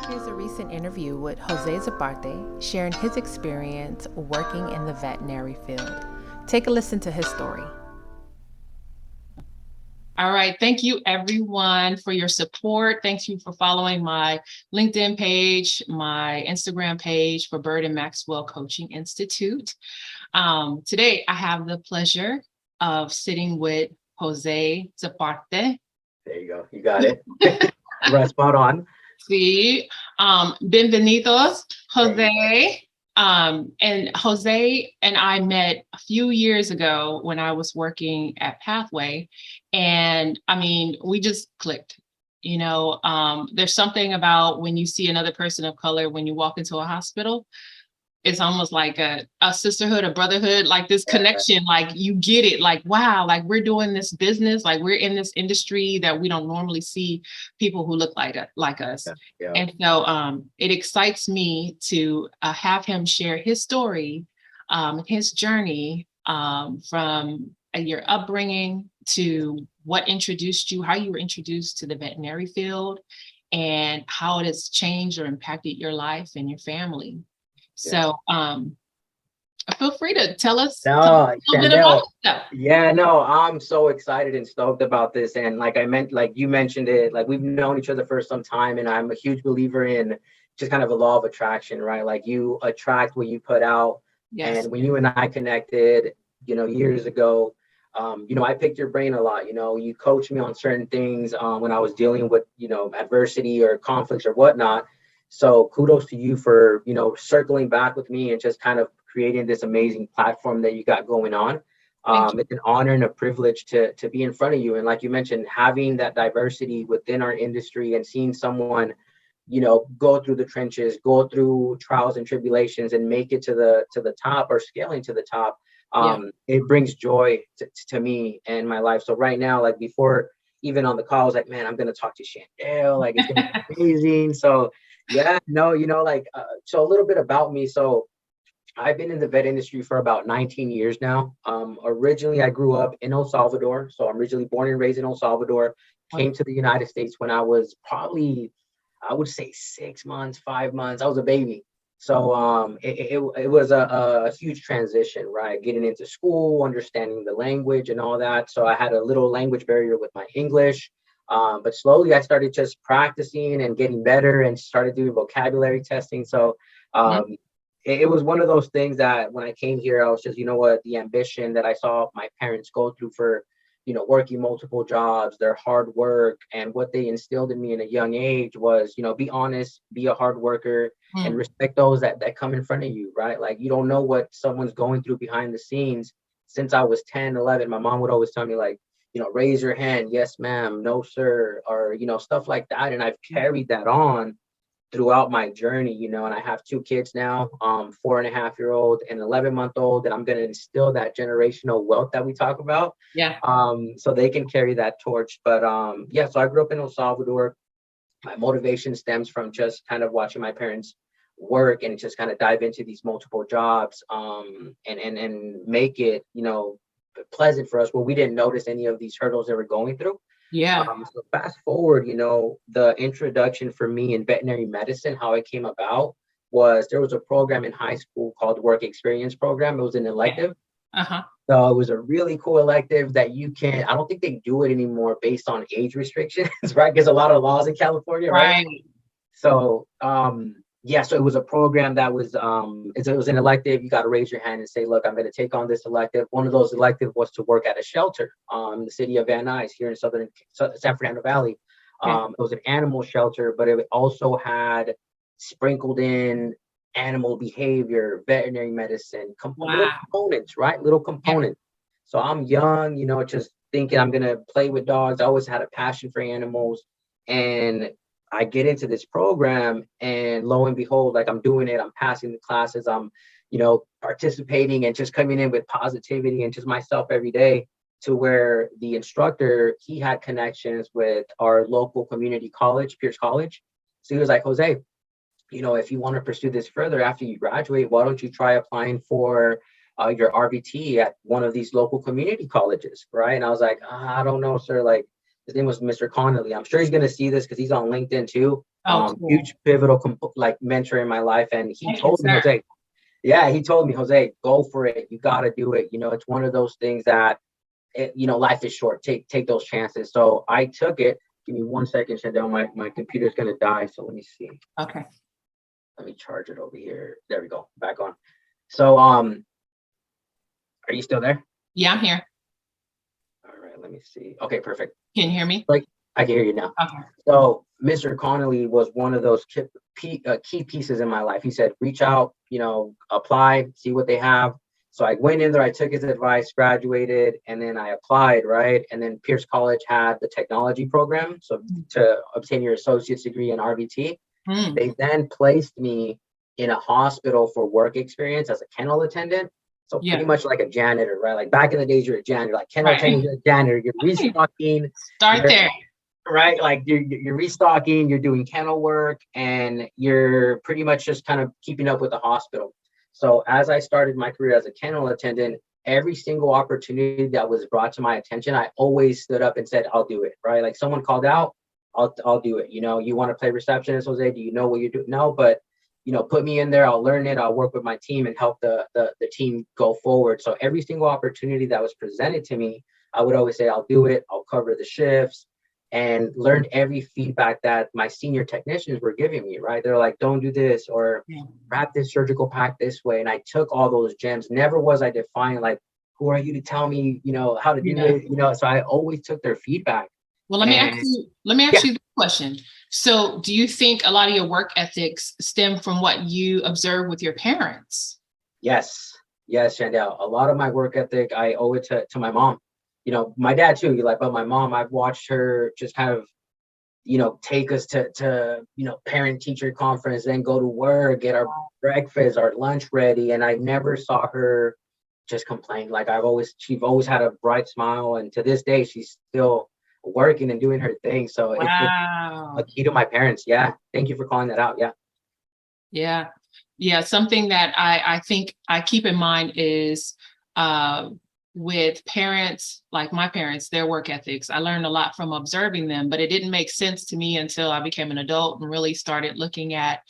Here's a recent interview with Jose Izarpate sharing his experience working in the veterinary field. Take a listen to his story. All right. Thank you, everyone, for your support. Thank you for following my LinkedIn page, my Instagram page for Bird and Maxwell Coaching Institute. Today, I have the pleasure of sitting with Jose Izarpate. There you go. You got it. Right, spot on. Sí. Bienvenidos, Jose. And Jose and I met a few years ago when I was working at Pathway. And I mean, we just clicked. You know, there's something about when you see another person of color, when you walk into a hospital, it's almost like a sisterhood, a brotherhood, like this connection, like you get it, like, wow, like we're doing this business, like we're in this industry that we don't normally see people who look like us. Yeah. And so it excites me to have him share his story, his journey from your upbringing to what introduced you, how you were introduced to the veterinary field, and how it has changed or impacted your life and your family. So feel free to tell us a little bit about yourself. Yeah, no, I'm so excited and stoked about this. And like you mentioned it, like we've known each other for some time, and I'm a huge believer in just kind of a law of attraction, right? Like you attract what you put out. Yes. And when you and I connected, years ago, I picked your brain a lot. You coached me on certain things when I was dealing with, adversity or conflicts or whatnot. So kudos to you for, circling back with me and just kind of creating this amazing platform that you got going on. It's an honor and a privilege to be in front of you. And like you mentioned, having that diversity within our industry and seeing someone, go through the trenches, go through trials and tribulations and make it to the top or scaling to the top. It brings joy to me and my life. So right now, like before, even on the call, I was like, man, I'm going to talk to Chandel. Like, it's going to be amazing. So yeah, no, so a little bit about me. So I've been in the vet industry for about 19 years now. Originally, I grew up in El Salvador. So I'm originally born and raised in El Salvador, came to the United States when I was probably, I would say 6 months, 5 months. I was a baby. So it was a huge transition, right? Getting into school, understanding the language and all that. So I had a little language barrier with my English. But slowly I started just practicing and getting better and started doing vocabulary testing. So it was one of those things that when I came here, I was just, the ambition that I saw my parents go through for, working multiple jobs, their hard work, and what they instilled in me in a young age was, be honest, be a hard worker, and respect those that come in front of you, right? Like, you don't know what someone's going through behind the scenes. Since I was 10, 11, my mom would always tell me, like, raise your hand, yes, ma'am, no, sir, or, stuff like that. And I've carried that on throughout my journey, and I have 2 kids now, 4.5-year-old and 11-month-old, and I'm going to instill that generational wealth that we talk about. Yeah. So they can carry that torch. But so I grew up in El Salvador. My motivation stems from just kind of watching my parents work and just kind of dive into these multiple jobs and make it, pleasant for us where we didn't notice any of these hurdles that we're going through. So fast forward, the introduction for me in veterinary medicine, how it came about was there was a program in high school called Work Experience Program. It was an elective. So it was a really cool elective that I don't think they do it anymore based on age restrictions, right? Because a lot of laws in California, right? So so it was a program that was it was an elective. You got to raise your hand and say, look, I'm going to take on this elective. One of those electives was to work at a shelter in the city of Van Nuys here in San Fernando Valley. It was an animal shelter, but it also had sprinkled in animal behavior, veterinary medicine, little components, right? Little components. So I'm young, just thinking I'm going to play with dogs. I always had a passion for animals. And I get into this program and lo and behold, like I'm doing it, I'm passing the classes, I'm, participating and just coming in with positivity and just myself every day, to where the instructor, he had connections with our local community college, Pierce College. So he was like, Jose, if you want to pursue this further after you graduate, why don't you try applying for your RVT at one of these local community colleges, right? And I was like, I don't know, sir, like, his name was Mr. Connolly. I'm sure he's going to see this because he's on LinkedIn too. Oh, cool. Huge pivotal like mentor in my life. And he Thank you, told me, sir. Jose, yeah, he told me, Jose, go for it. You got to do it. You know, it's one of those things that, life is short. Take those chances. So I took it. Give me 1 second, Chandel. My computer's going to die. So let me see. Okay. Let me charge it over here. There we go. Back on. So, are you still there? Yeah, I'm here. All right. Let me see. Okay, perfect. Can you hear me? Like, I can hear you now. Okay. So Mr. Connolly was one of those key pieces in my life. He said, reach out, apply, see what they have. So I went in there, I took his advice, graduated, and then I applied, right? And then Pierce College had the technology program. So to obtain your associate's degree in RVT, they then placed me in a hospital for work experience as a kennel attendant. So pretty much like a janitor, right? Like back in the days, you're a janitor, like kennel attendant, you're a janitor, you're restocking. Start there. Right, like you're restocking, you're doing kennel work, and you're pretty much just kind of keeping up with the hospital. So as I started my career as a kennel attendant, every single opportunity that was brought to my attention, I always stood up and said, I'll do it, right? Like someone called out, I'll do it. You want to play receptionist, Jose? Do you know what you're doing? No, but put me in there, I'll learn it, I'll work with my team and help the team go forward. So every single opportunity that was presented to me, I would always say, I'll do it, I'll cover the shifts, and learned every feedback that my senior technicians were giving me, right? They're like, don't do this, or wrap this surgical pack this way. And I took all those gems. Never was I defined like, who are you to tell me, how to do it? So I always took their feedback. Well, let me ask you this question. So do you think a lot of your work ethics stem from what you observe with your parents? Yes, Chandel. A lot of my work ethic, I owe it to my mom. My dad too, but my mom, I've watched her just kind of, take us to parent teacher conference, then go to work, get our breakfast, our lunch ready. And I never saw her just complain. Like she's always had a bright smile. And to this day, she's still working and doing her thing. So it's a key to my parents. Yeah. Thank you for calling that out. Yeah. Yeah. Something that I think I keep in mind is, with parents, like my parents, their work ethics. I learned a lot from observing them, but it didn't make sense to me until I became an adult and really started looking at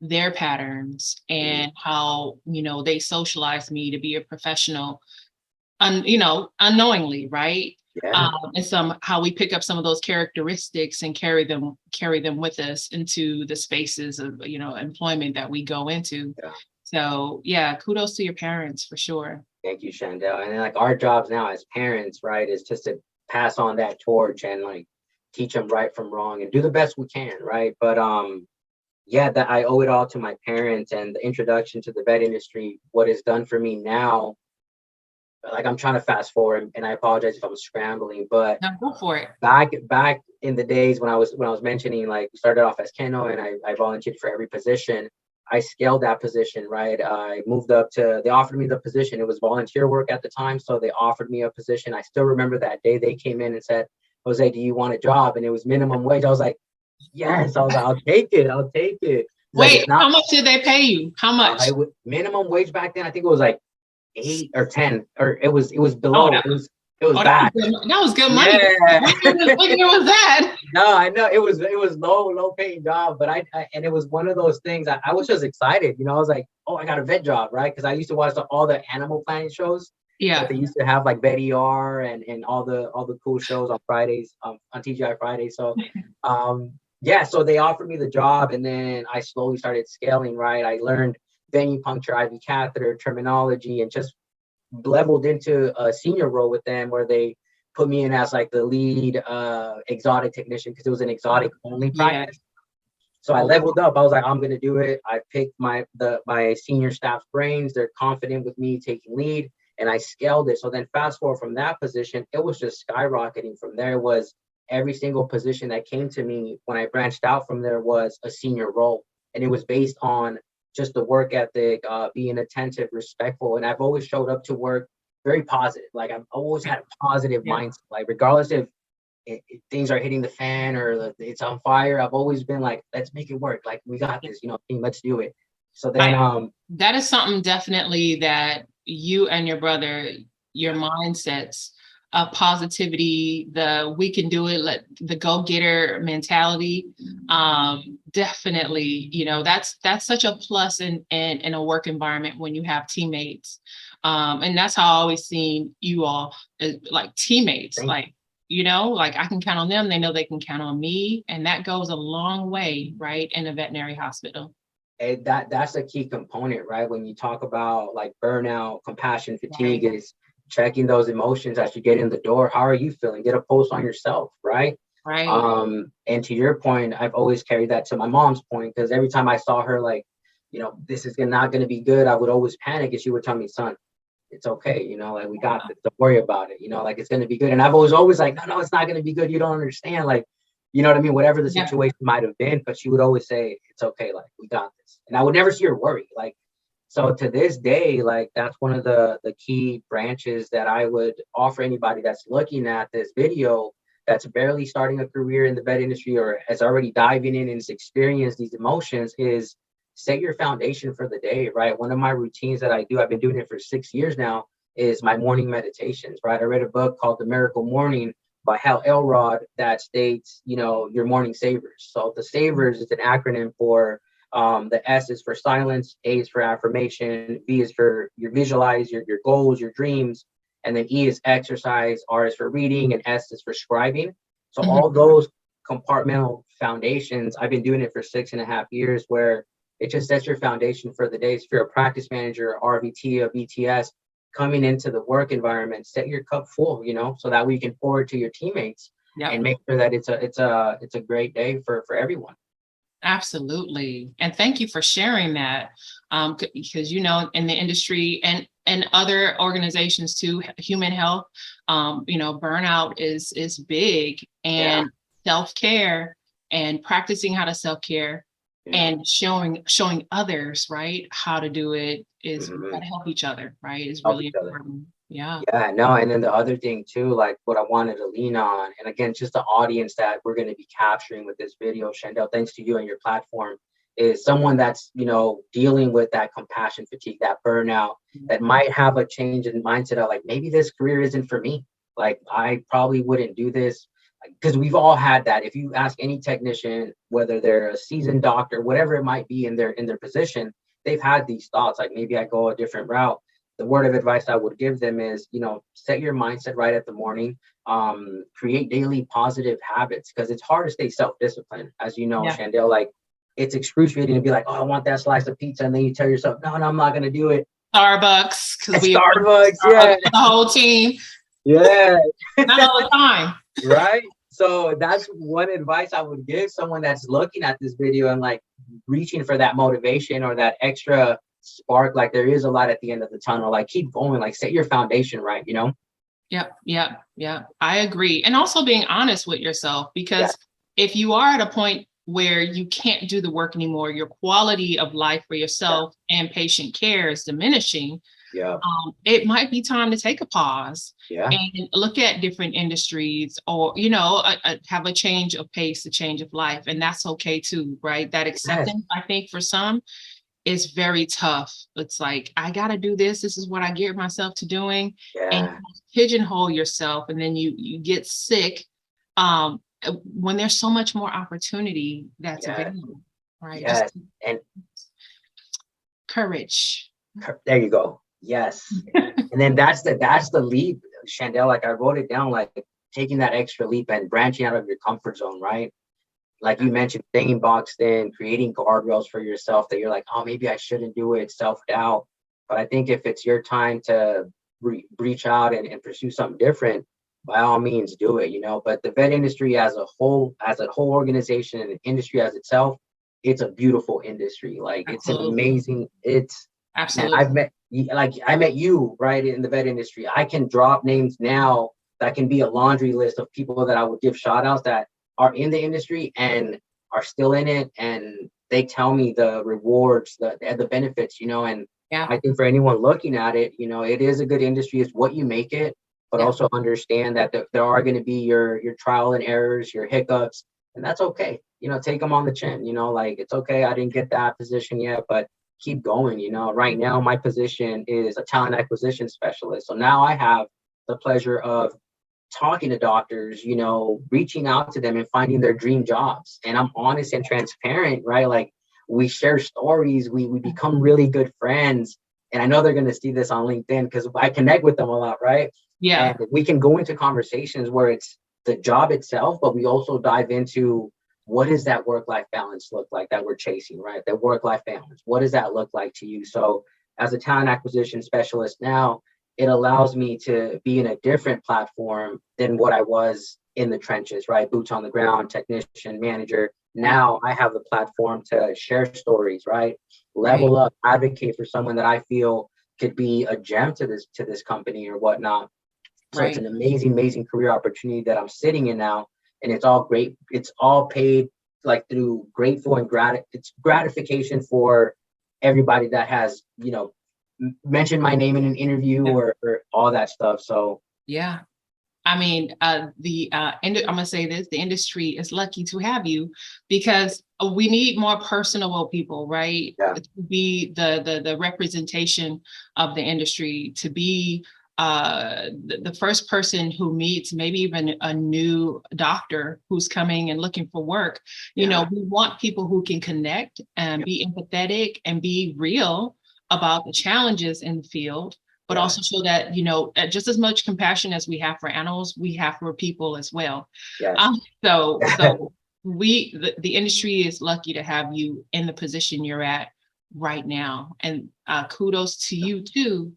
their patterns and how, they socialized me to be a professional, unknowingly, right? Yeah. And how we pick up some of those characteristics and carry them with us into the spaces of, employment that we go into. Yeah. So yeah, kudos to your parents for sure. Thank you, Chandel. And then like our jobs now as parents, right, is just to pass on that torch and like teach them right from wrong and do the best we can, right? But that I owe it all to my parents and the introduction to the vet industry. What it's done for me now, like I'm trying to fast forward, and I apologize if I'm scrambling, but no, go for it. Back in the days when I was mentioning, like we started off as kennel and I volunteered for every position. I scaled that position, right? I moved up they offered me the position. It was volunteer work at the time. So they offered me a position. I still remember that day they came in and said, Jose, do you want a job? And it was minimum wage. I was like, yes. I was like, I'll take it. Wait, how much did they pay you? How much? Minimum wage back then, I think it was like 8 or 10, or it was below. It was bad. That was good money. Yeah. What year was that? No, I know it was low paying job, but I and it was one of those things. I was just excited, I was like, oh, I got a vet job, right? Because I used to watch all the Animal Planet shows. Yeah, they used to have like Vet ER and all the cool shows on Fridays, on TGI Fridays. So, so they offered me the job, and then I slowly started scaling. Right, I learned venipuncture, IV catheter terminology, and just leveled into a senior role with them where they put me in as like the lead exotic technician because it was an exotic only practice. So I leveled up. I was like, I'm gonna do it. I picked my senior staff's brains. They're confident with me taking lead, and I scaled it. So then fast forward from that position, it was just skyrocketing. From there was every single position that came to me when I branched out from there was a senior role, and it was based on just the work ethic, being attentive, respectful. And I've always showed up to work very positive. Like I've always had a positive mindset, like regardless if things are hitting the fan or it's on fire, I've always been like, let's make it work. Like we got this, team, let's do it. So then that is something definitely that you and your brother, your mindsets positivity, the we can do it, the go-getter mentality. Definitely, that's such a plus in a work environment when you have teammates. And that's how I always seen you all as like teammates. Like, like I can count on them, they know they can count on me, and that goes a long way, right, in a veterinary hospital. And that's a key component, right? When you talk about like burnout, compassion, fatigue, is checking those emotions as you get in the door. How are you feeling? Get a pulse on yourself, right? Right. And to your point, I've always carried that to my mom's point, because every time I saw her like, this is not going to be good, I would always panic, and she would tell me, son, it's okay, like we got this, don't worry about it, like it's going to be good. And I've always like, no, it's not going to be good, you don't understand, like, you know what I mean, whatever the situation might have been. But she would always say, it's okay, like we got this. And I would never see her worry. Like, so to this day, like that's one of the key branches that I would offer anybody that's looking at this video, that's barely starting a career in the vet industry or has already diving in and has experienced these emotions, is set your foundation for the day, right? One of my routines that I do, I've been doing it for 6 years now, is my morning meditations, right? I read a book called The Miracle Morning by Hal Elrod that states, your morning savers. So the savers is an acronym for the S is for silence, A is for affirmation, V is for your visualize, your goals, your dreams, and then E is exercise, R is for reading, and S is for scribing. So all those compartmental foundations, I've been doing it for 6.5 years, where it just sets your foundation for the day. So if you're a practice manager, RVT, a BTS, coming into the work environment, set your cup full, so that we can pour it to your teammates and make sure that it's a great day for everyone. Absolutely. And thank you for sharing that. Because, in the industry and other organizations too, human health, burnout is big, and self-care and practicing how to self-care and showing others, right, how to do it is we gotta help each other, right? Is really important. Yeah, no, and then the other thing too, like what I wanted to lean on, and again, just the audience that we're going to be capturing with this video, Shandell, thanks to you and your platform, is someone that's dealing with that compassion fatigue, that burnout, that might have a change in mindset of like, maybe this career isn't for me, like I probably wouldn't do this, because we've all had that. If you ask any technician, whether they're a seasoned doctor, whatever it might be in their position, they've had these thoughts like, maybe I go a different route. The word of advice I would give them is, set your mindset right at the morning, create daily positive habits, because it's hard to stay self-disciplined, as you know, Shandell, like it's excruciating to be like, oh, I want that slice of pizza. And then you tell yourself, no, I'm not going to do it. Starbucks, because Starbucks, the whole team. Yeah. Not all the time. Right. So that's one advice I would give someone that's looking at this video and like reaching for that motivation or that extra spark. Like there is a light at the end of the tunnel. Like keep going, like set your foundation right, Yep. I agree. And also being honest with yourself, because if you are at a point where you can't do the work anymore, your quality of life for yourself and patient care is diminishing. It might be time to take a pause and look at different industries, or have a change of pace, a change of life, and that's okay too, right? That acceptance, I think, for some is very tough. It's like, I gotta do this. This is what I geared myself to doing, and you pigeonhole yourself, and then you get sick when there's so much more opportunity that's available, right? And courage. There you go. Yes. And then that's the leap, Shandell. Like I wrote it down, like taking that extra leap and branching out of your comfort zone, right? Like you mentioned, staying boxed in, creating guardrails for yourself that you're like, oh, maybe I shouldn't do it, self-doubt. But I think if it's your time to reach out and pursue something different, by all means do it, But the vet industry as a whole organization, and the industry as itself, it's a beautiful industry. Like it's an amazing, Absolutely. I met you right in the vet industry. I can drop names now that can be a laundry list of people that I would give shout outs that are in the industry and are still in it, and they tell me the rewards, the benefits, and I think for anyone looking at it, it is a good industry. It's what you make it, but also understand that there are going to be your trial and errors, your hiccups, and that's okay. Take them on the chin, like it's okay. I didn't get that position yet, but keep going. Right now my position is a talent acquisition specialist. So now I have the pleasure of talking to doctors, you know, reaching out to them and finding their dream jobs. And I'm honest and transparent, right? Like we share stories, we become really good friends. And I know they're going to see this on LinkedIn because I connect with them a lot, right? Yeah. And we can go into conversations where it's the job itself, but we also dive into what does that work-life balance look like that we're chasing, right? That work-life balance. What does that look like to you? So as a talent acquisition specialist now, it allows me to be in a different platform than what I was in the trenches, right? Boots on the ground, technician, manager. Now I have the platform to share stories, right? Level up, advocate for someone that I feel could be a gem to this company or whatnot. So it's an amazing career opportunity that I'm sitting in now, and it's all great. It's all paid like through grateful and it's gratification for everybody that has, you know, mentioned my name in an interview or all that stuff. So yeah. I mean, I'm gonna say this: the industry is lucky to have you because we need more personable people, right? Yeah. To be the representation of the industry, to be the first person who meets maybe even a new doctor who's coming and looking for work. You know, we want people who can connect and be empathetic and be real about the challenges in the field, but also show that, you know, just as much compassion as we have for animals, we have for people as well. So the industry is lucky to have you in the position you're at right now. And kudos to you too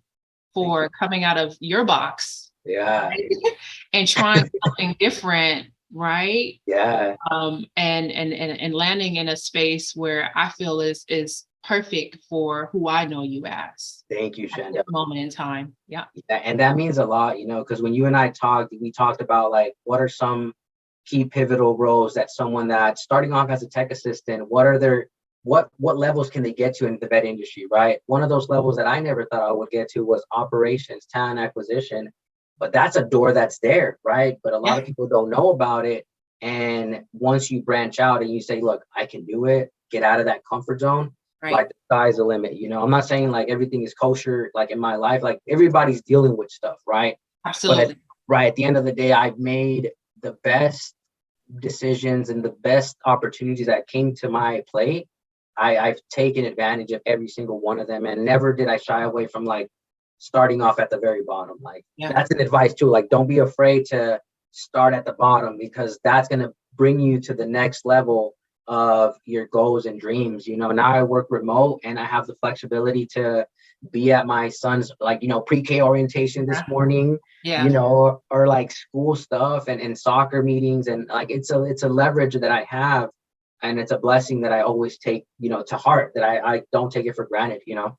for coming out of your box. Yeah. And trying something different, right? Yeah. And landing in a space where I feel is perfect for who I know you as. Thank you, Shandell. At this moment in time. Yeah. And that means a lot, you know, because when you and I talked, we talked about like what are some key pivotal roles that someone that's starting off as a tech assistant, what levels can they get to in the vet industry, right? One of those levels that I never thought I would get to was operations, talent acquisition, but that's a door that's there, right? But a lot of people don't know about it. And once you branch out and you say, look, I can do it, get out of that comfort zone, like the sky's the limit. You know, I'm not saying like everything is kosher, like in my life, like everybody's dealing with stuff, right? Absolutely. But at the end of the day, I've made the best decisions and the best opportunities that came to my plate. I've taken advantage of every single one of them, and never did I shy away from like starting off at the very bottom. Like that's an advice too. Like, don't be afraid to start at the bottom, because that's going to bring you to the next level of your goals and dreams. You know, now I work remote and I have the flexibility to be at my son's, like, you know, pre-K orientation this morning, you know, or like school stuff and soccer meetings. And like, it's a leverage that I have. And it's a blessing that I always take, you know, to heart, that I don't take it for granted, you know.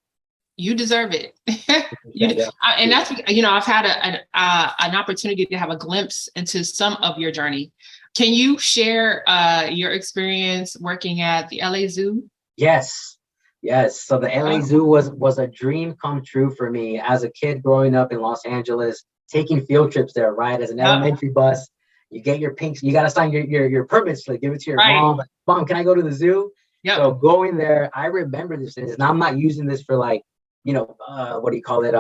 You deserve it. And that's, you know, I've had an opportunity to have a glimpse into some of your journey. Can you share your experience working at the LA Zoo? Yes. So the LA Zoo was a dream come true for me as a kid growing up in Los Angeles, taking field trips there, right? As an elementary bus. You get your pinks, you got to sign your permit slip, give it to your mom. Like, Mom, can I go to the zoo? So going there, I remember this, and I'm not using this for like, you know, what do you call it?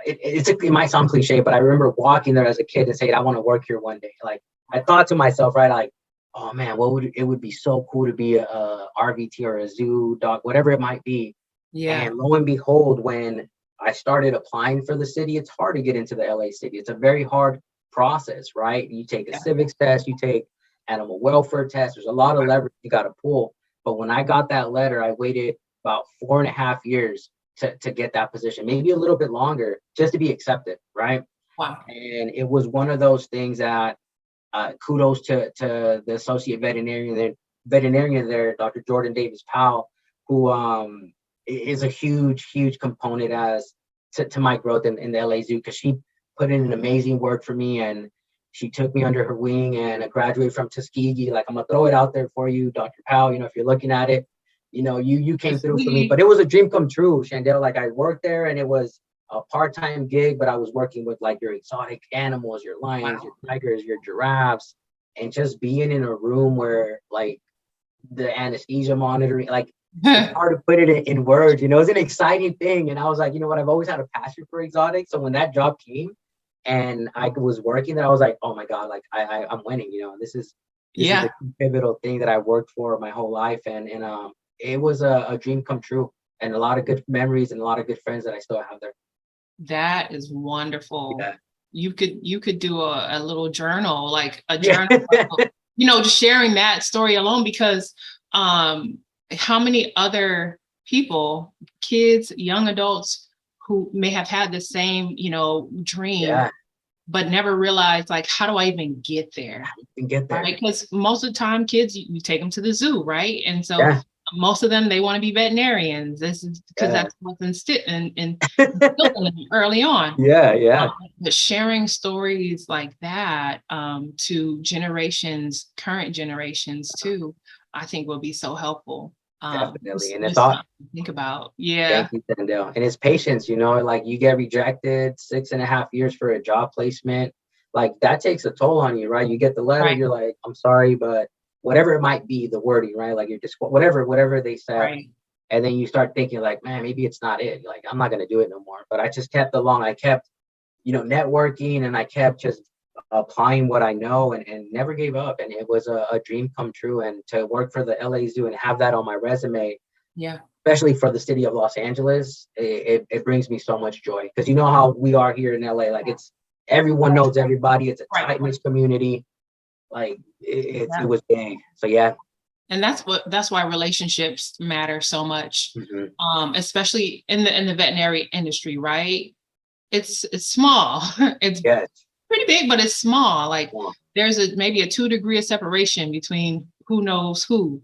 It might sound cliche, but I remember walking there as a kid and saying, I want to work here one day. Like, I thought to myself, right, like, oh man, it would be so cool to be a RVT or a zoo dog, whatever it might be. And lo and behold, when I started applying for the city, it's hard to get into the LA city. It's a very hard process, right? You take a civics test, you take animal welfare test. There's a lot of leverage you got to pull. But when I got that letter, I waited about 4.5 years to get that position, maybe a little bit longer, just to be accepted, right? Wow. And it was one of those things that kudos to the associate veterinarian there, Dr. Jordan Davis Powell, who is a huge component as to my growth in the LA Zoo, because she put in an amazing work for me, and she took me under her wing, and I graduated from Tuskegee. Like, I'm gonna throw it out there for you, Dr. Powell. You know, if you're looking at it, you know, you came through for me. But it was a dream come true, Shandell. Like, I worked there, and it was a part-time gig, but I was working with like your exotic animals, your lions, your tigers, your giraffes, and just being in a room where like the anesthesia monitoring, like, it's hard to put it in words, you know. It's an exciting thing. And I was like, you know what, I've always had a passion for exotics. So when that job came, and I was working there. I was like, oh my God, like I'm winning, this is Yeah, a pivotal thing that I worked for my whole life. And it was a dream come true, and a lot of good memories and a lot of good friends that I still have there. that is wonderful. Yeah. You could do a little journal, like a Yeah. journal, just sharing that story alone, because how many other people, kids, young adults who may have had the same, dream, Yeah. but never realized, like, how do I even get there? You can get there. Right? Because most of the time, kids, you take them to the zoo, right? And so Yeah. most of them, they want to be veterinarians. This is because Yeah. that's what's instilled in early on. Yeah. But sharing stories like that to current generations too, I think will be so helpful. Definitely. And it's Just all, something to think about. Yeah. thank you, Sandel. And it's patience, like you get rejected 6.5 years for a job placement. Like that takes a toll on you, right? You get the letter, Right. you're like, I'm sorry, but whatever it might be, the wording, right? Like you're just whatever they said. Right. And then you start thinking like, man, maybe it's not it. Like, I'm not going to do it no more. But I just kept along. I kept, networking, and I kept just applying what I know, and never gave up. And it was a dream come true. And to work for the LA Zoo and have that on my resume, Yeah. especially for the city of Los Angeles, it brings me so much joy, because you know how we are here in LA. Like it's everyone knows everybody. It's a tight knit community. Like it was big. So yeah. And that's why relationships matter so much, especially in the veterinary industry, right? It's small. It's pretty big, but it's small. Like there's maybe a 2 degree of separation between who knows who.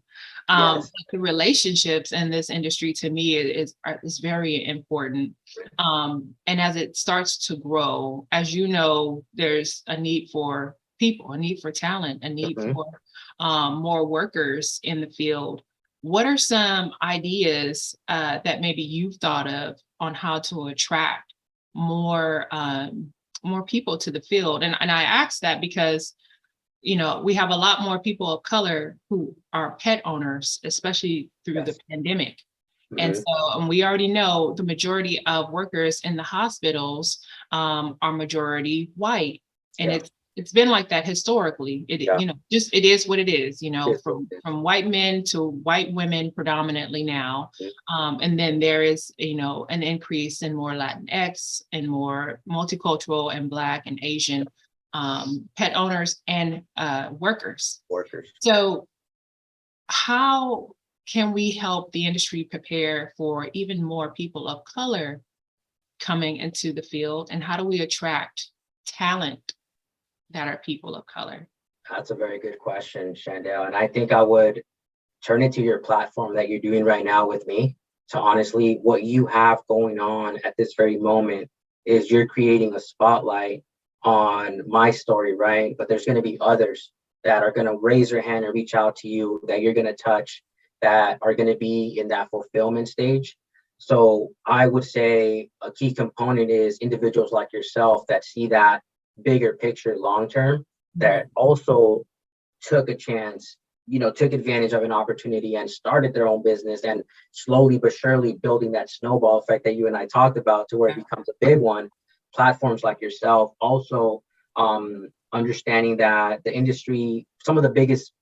The relationships in this industry, to me, is very important. And as it starts to grow, as you know, there's a need for people, a need for talent, a need for more workers in the field. What are some ideas that maybe you've thought of on how to attract more people to the field? And I ask that because we have a lot more people of color who are pet owners, especially through the pandemic. And so we already know the majority of workers in the hospitals are majority white. And it's been like that historically. It it is what it is, from white men to white women predominantly now. And then there is, an increase in more Latinx and more multicultural and Black and Asian pet owners and workers. So how can we help the industry prepare for even more people of color coming into the field? And how do we attract talent that are people of color? That's a very good question, Shandell. And I think I would turn it to your platform that you're doing right now with me. To honestly, what you have going on at this very moment is you're creating a spotlight on my story, right? But there's going to be others that are going to raise their hand and reach out to you, that you're going to touch, that are going to be in that fulfillment stage. So I would say a key component is individuals like yourself that see that bigger picture long term, that also took a chance, took advantage of an opportunity and started their own business, and slowly but surely building that snowball effect that you and I talked about to where it becomes a big one. Platforms like yourself also understanding that the industry, some of the biggest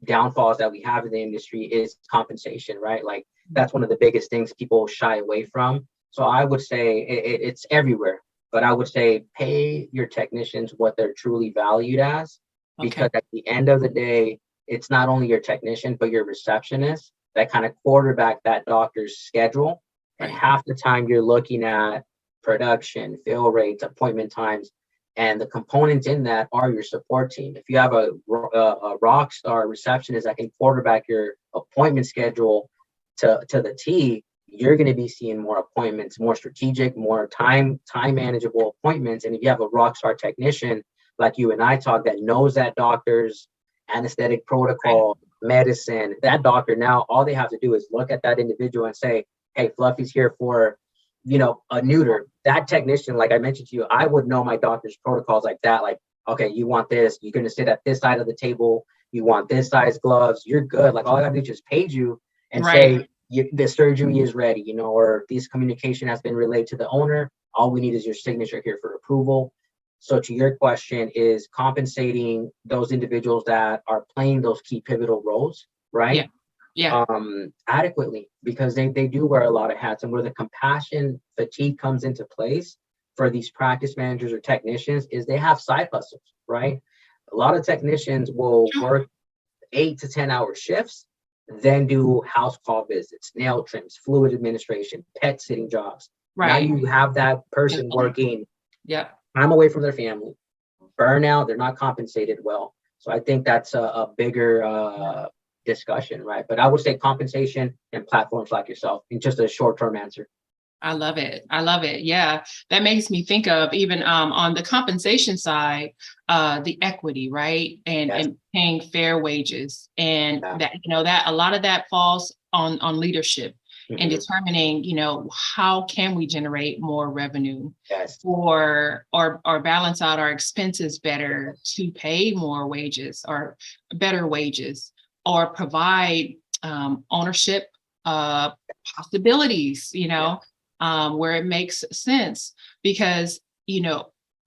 downfalls that we have in the industry is compensation, right? Like that's one of the biggest things people shy away from. So I would say it's everywhere, but I would say pay your technicians what they're truly valued as, because at the end of the day, it's not only your technician, but your receptionist that kind of quarterback that doctor's schedule. And half the time you're looking at production, fill rates, appointment times, and the components in that are your support team. If you have a rock star receptionist that can quarterback your appointment schedule to the T, you're going to be seeing more appointments, more strategic, more time manageable appointments. And if you have a rock star technician like you and I talk, that knows that doctor's anesthetic protocol, medicine, that doctor, now all they have to do is look at that individual and say, hey, Fluffy's here for a neuter. That technician, like I mentioned to you, I would know my doctor's protocols like that. Like, okay, you want this, you're going to sit at this side of the table, you want this size gloves, you're good. Like all I got to do is just page you and say, the surgery is ready, or this communication has been relayed to the owner. All we need is your signature here for approval. So to your question, is compensating those individuals that are playing those key pivotal roles, right? Yeah. Adequately, because they do wear a lot of hats, and where the compassion fatigue comes into place for these practice managers or technicians is they have side hustles, right? A lot of technicians will work 8 to 10 hour shifts, then do house call visits, nail trims, fluid administration, pet sitting jobs. Now Right. you have that person working Yeah. time away from their family, burnout, they're not compensated well. So I think that's a bigger discussion, right? But I would say compensation and platforms like yourself in just a short-term answer. I love it. I love it. Yeah. That makes me think of even on the compensation side, the equity, right? And Yes. and paying fair wages. And Yeah. that, that a lot of that falls on leadership and Mhm. determining, how can we generate more revenue Yes. or balance out our expenses better to pay more wages or better wages or provide ownership possibilities, where it makes sense because,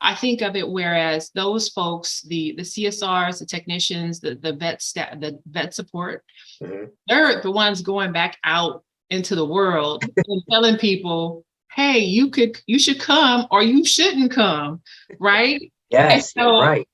I think of it, whereas those folks, the CSRs, the technicians, the vet staff, the vet support, Mhm. they're the ones going back out into the world and telling people, hey, you should come or you shouldn't come, right? Yes, And you're so right.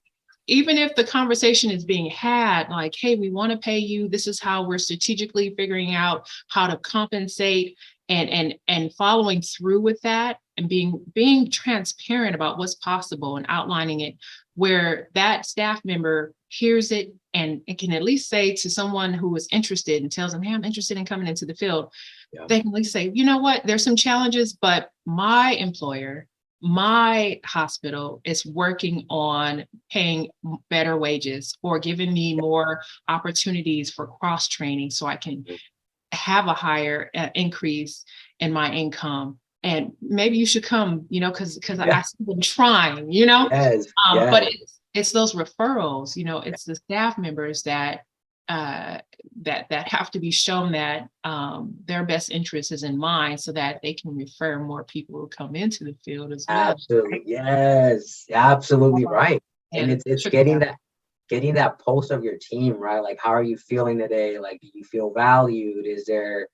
even if the conversation is being had, like, hey, we want to pay you, this is how we're strategically figuring out how to compensate and following through with that and being transparent about what's possible and outlining it where that staff member hears it and it can at least say to someone who is interested and tells them, hey, I'm interested in coming into the field. Yeah. They can at least say, you know what, there's some challenges, but my employer, my hospital is working on paying better wages or giving me more opportunities for cross training so I can have a higher increase in my income. And maybe you should come, because I see them trying, Yes. but Yes. it's those referrals, it's the staff members that that have to be shown that their best interest is in mind so that they can refer more people who come into the field as well. Absolutely. Yes. Absolutely right. And it's getting that pulse of your team, right? Like, how are you feeling today? Like, do you feel valued? Is there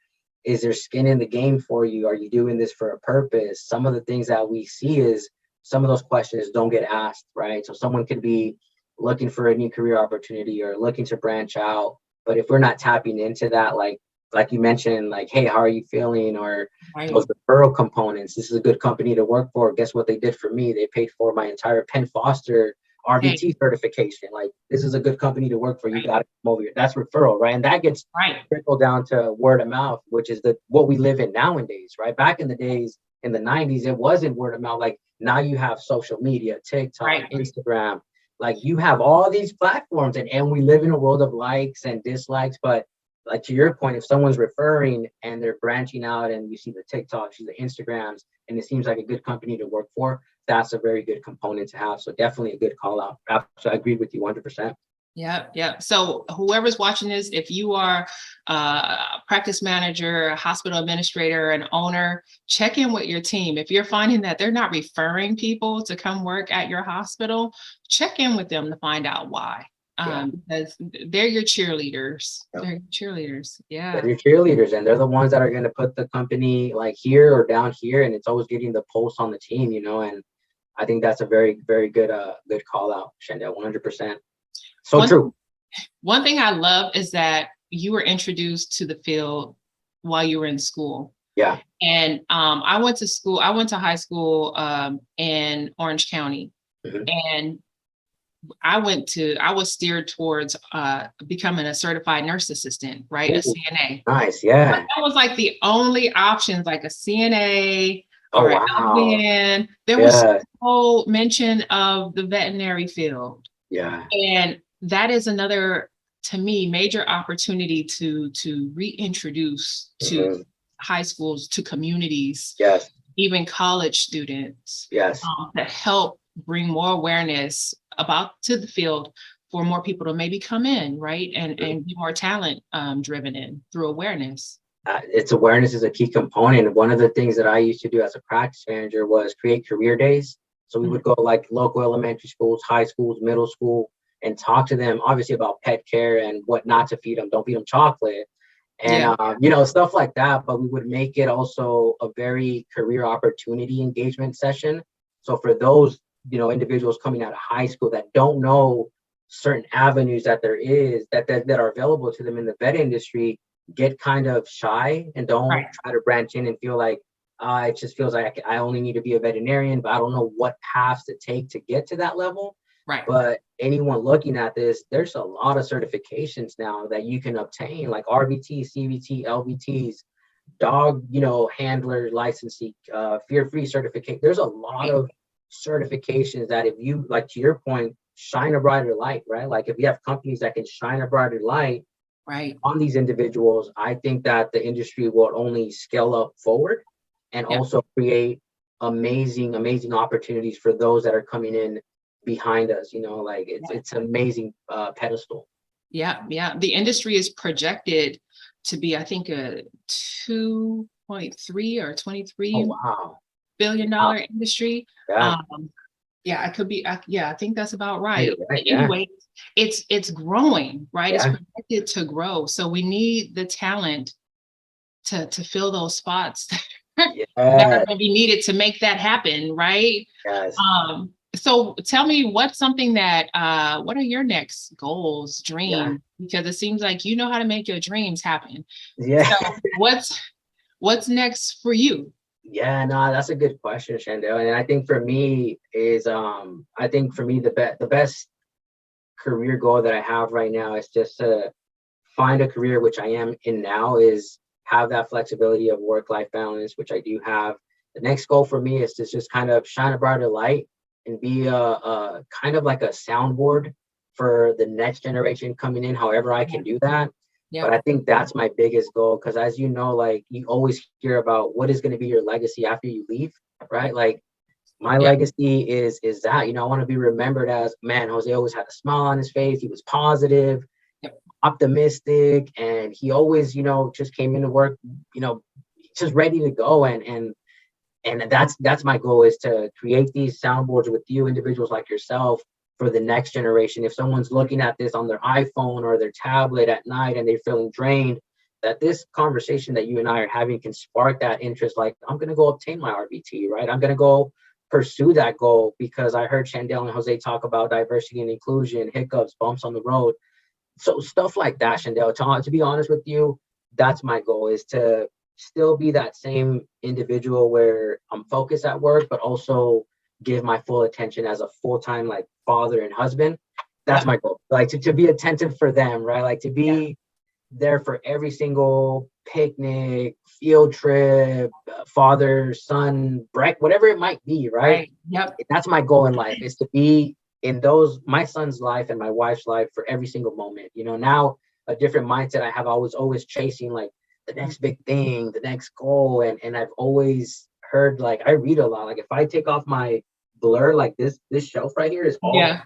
skin in the game for you? Are you doing this for a purpose? Some of the things that we see is some of those questions don't get asked, right? So someone could be looking for a new career opportunity or looking to branch out. But if we're not tapping into that, like you mentioned, like, hey, how are you feeling? Or those referral components. This is a good company to work for. Guess what they did for me? They paid for my entire Penn Foster RVT certification. Like, this is a good company to work for. You got to come over here. That's referral, right? And that gets trickled down to word of mouth, which is what we live in nowadays, right? Back in the days, in the 90s, it wasn't word of mouth. Like, now you have social media, TikTok, Instagram. Like, you have all these platforms, and we live in a world of likes and dislikes. But like, to your point, if someone's referring and they're branching out and you see the TikToks, you see the Instagrams, and it seems like a good company to work for, that's a very good component to have. So definitely a good call out. So I agree with you 100%. Yeah. So whoever's watching this, if you are a practice manager, a hospital administrator, an owner, check in with your team. If you're finding that they're not referring people to come work at your hospital, check in with them to find out why. Because they're your cheerleaders. They're your cheerleaders. Yeah. They're your cheerleaders, and they're the ones that are going to put the company like here or down here. And it's always getting the pulse on the team, and I think that's a very, very good call out, Shendell, 100%. So true. One thing I love is that you were introduced to the field while you were in school. Yeah. And I went to high school in Orange County. Mm-hmm. And I was steered towards becoming a certified nurse assistant, right? Ooh, a CNA. Nice, yeah. But that was like the only options, like a CNA or an LPN. There was no mention of the veterinary field. Yeah. And that is another, to me, major opportunity to reintroduce to high schools, to communities, even college students, to help bring more awareness to the field for more people to maybe come in, right? And be more talent driven in through awareness. Awareness is a key component. One of the things that I used to do as a practice manager was create career days. So we would go like local elementary schools, high schools, middle school, and talk to them obviously about pet care and what not to feed them. Don't feed them chocolate and stuff like that. But we would make it also a very career opportunity engagement session. So for those individuals coming out of high school that don't know certain avenues that there is that are available to them in the vet industry, get kind of shy and don't try to branch in and feel like it just feels like I only need to be a veterinarian, but I don't know what paths to take to get to that level. Right. But anyone looking at this, there's a lot of certifications now that you can obtain, like RVT, CVT, LVTs, dog, handler licensing, fear-free certificate. There's a lot of certifications that if you, like to your point, shine a brighter light, right? Like if you have companies that can shine a brighter light on these individuals, I think that the industry will only scale up forward and also create amazing opportunities for those that are coming in behind us. It's an amazing pedestal. Yeah. The industry is projected to be, I think, a 2.3 or 23 billion dollar industry. I could be. I think that's about right. Anyway, it's growing, right? It's projected to grow. So we need the talent to fill those spots that are going to be needed to make that happen, right? Yes. So tell me, what's something that, what are your next goals, dreams? Because it seems like you know how to make your dreams happen. Yeah. So what's next for you? Yeah, no, that's a good question, Shandell. And I think for me is, the best career goal that I have right now is just to find a career, which I am in now, is have that flexibility of work-life balance, which I do have. The next goal for me is to just kind of shine a brighter light and be a kind of like a soundboard for the next generation coming in, however I can do that. But I think that's my biggest goal, because as you know, like you always hear about what is going to be your legacy after you leave, right? Like my legacy is that, I want to be remembered as, man, Jose always had a smile on his face. He was positive, optimistic, and he always, just came into work, just ready to go. And that's my goal, is to create these soundboards with you individuals like yourself for the next generation. If someone's looking at this on their iPhone or their tablet at night and they're feeling drained, that this conversation that you and I are having can spark that interest. Like, I'm going to go obtain my RVT, right? I'm going to go pursue that goal, because I heard Shandell and Jose talk about diversity and inclusion, hiccups, bumps on the road. So stuff like that, Shandell, to be honest with you, that's my goal, is to still be that same individual where I'm focused at work, but also give my full attention as a full-time like father and husband. That's my goal. Like to be attentive for them, right? Like to be there for every single picnic, field trip, father, son, break, whatever it might be, right? That's my goal in life, is to be in my son's life and my wife's life for every single moment. Now a different mindset I have. I was always chasing like the next big thing, the next goal. And I've always heard, like, I read a lot. Like if I take off my blur, like this shelf right here is all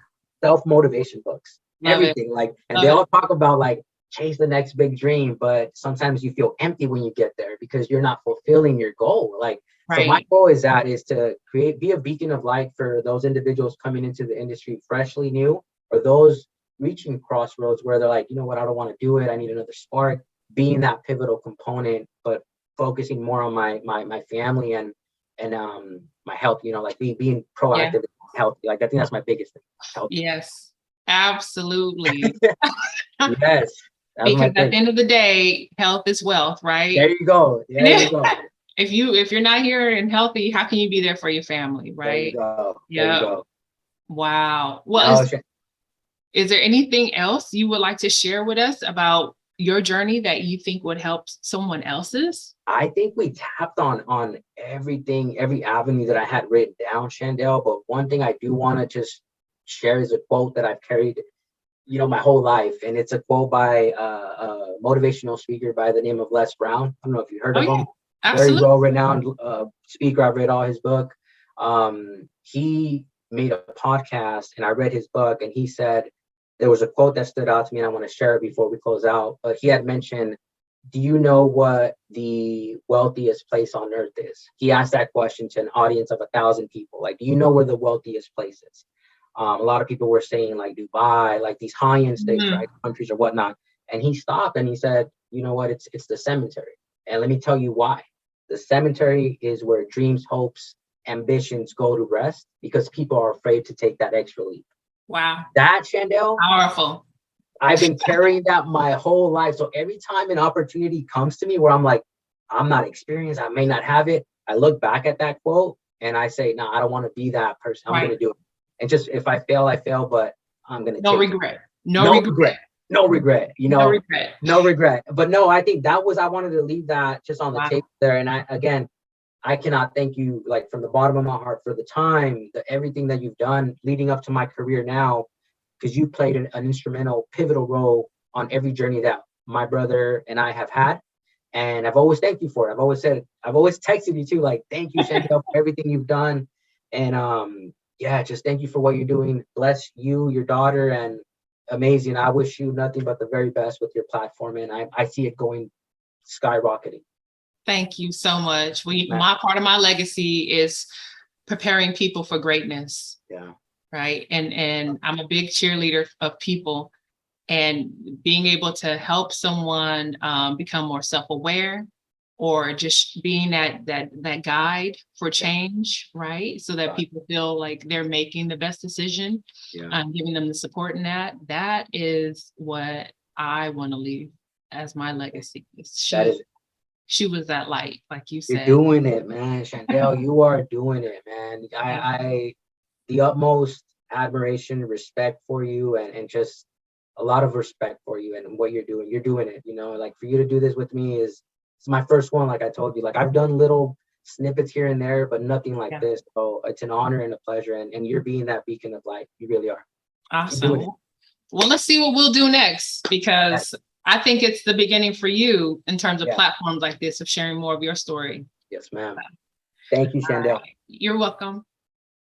self-motivation books. Everything. They all talk about like chase the next big dream, but sometimes you feel empty when you get there because you're not fulfilling your goal. So my goal is to be a beacon of light for those individuals coming into the industry freshly new, or those reaching crossroads where they're like, you know what, I don't want to do it. I need another spark. Being that pivotal component, but focusing more on my family and my health, like being proactive and healthy. Like I think that's my biggest thing. Health. Yes, absolutely. Yes. Because at the end of the day, health is wealth, right? There you go. If you're not here and healthy, how can you be there for your family, right? There you go. Wow. Well, is there anything else you would like to share with us about your journey that you think would help someone else's? I think we tapped on everything, every avenue that I had written down, Shandell. But one thing I do want to just share is a quote that I've carried, my whole life. And it's a quote by a motivational speaker by the name of Les Brown. I don't know if you heard of him. Absolutely. Very well-renowned speaker. I've read all his book. He made a podcast and I read his book, and he said, there was a quote that stood out to me and I want to share it before we close out. But he had mentioned do you know what the wealthiest place on earth is? He asked that question to an audience of 1,000 people. Like, do you know where the wealthiest place is? A lot of people were saying like Dubai, like these high-end states, right, countries or whatnot. And he stopped and he said, you know what? It's the cemetery. And let me tell you why. The cemetery is where dreams, hopes, ambitions go to rest because people are afraid to take that extra leap. Wow. That, Chandel, Powerful. I've been carrying that my whole life. So every time an opportunity comes to me where I'm like, I'm not experienced, I may not have it, I look back at that quote and I say, no, I don't want to be that person. I'm going to do it. And just if I fail, I fail, but I'm going to no take regret. it. No regret. No regret. You know, no regret. No regret. But no, I think that was, I wanted to leave that just on the table there. And I cannot thank you like from the bottom of my heart for the time, everything that you've done leading up to my career now, because you played an instrumental, pivotal role on every journey that my brother and I have had. And I've always thanked you for it. I've always texted you too, like, thank you, Chantel, for everything you've done. And yeah, just thank you for what you're doing. Bless you, your daughter, and amazing. I wish you nothing but the very best with your platform. And I see it going skyrocketing. Thank you so much. My part of my legacy is preparing people for greatness. Yeah. Right. And I'm a big cheerleader of people, and being able to help someone become more self-aware, or just being that guide for change, right? So that people feel like they're making the best decision, giving them the support in that is what I want to leave as my legacy. She was that light, like you said. You're doing it, man. Chantel, you are doing it, man. I the utmost admiration, respect for you, and just a lot of respect for you and what you're doing. You're doing it, you know, like for you to do this with me it's my first one. Like I told you, like I've done little snippets here and there, but nothing like this. So it's an honor and a pleasure. And you're being that beacon of light. You really are. Awesome. Well, let's see what we'll do next, because I think it's the beginning for you in terms of platforms like this, of sharing more of your story. Yes, ma'am. Thank you, Chandel. You're welcome.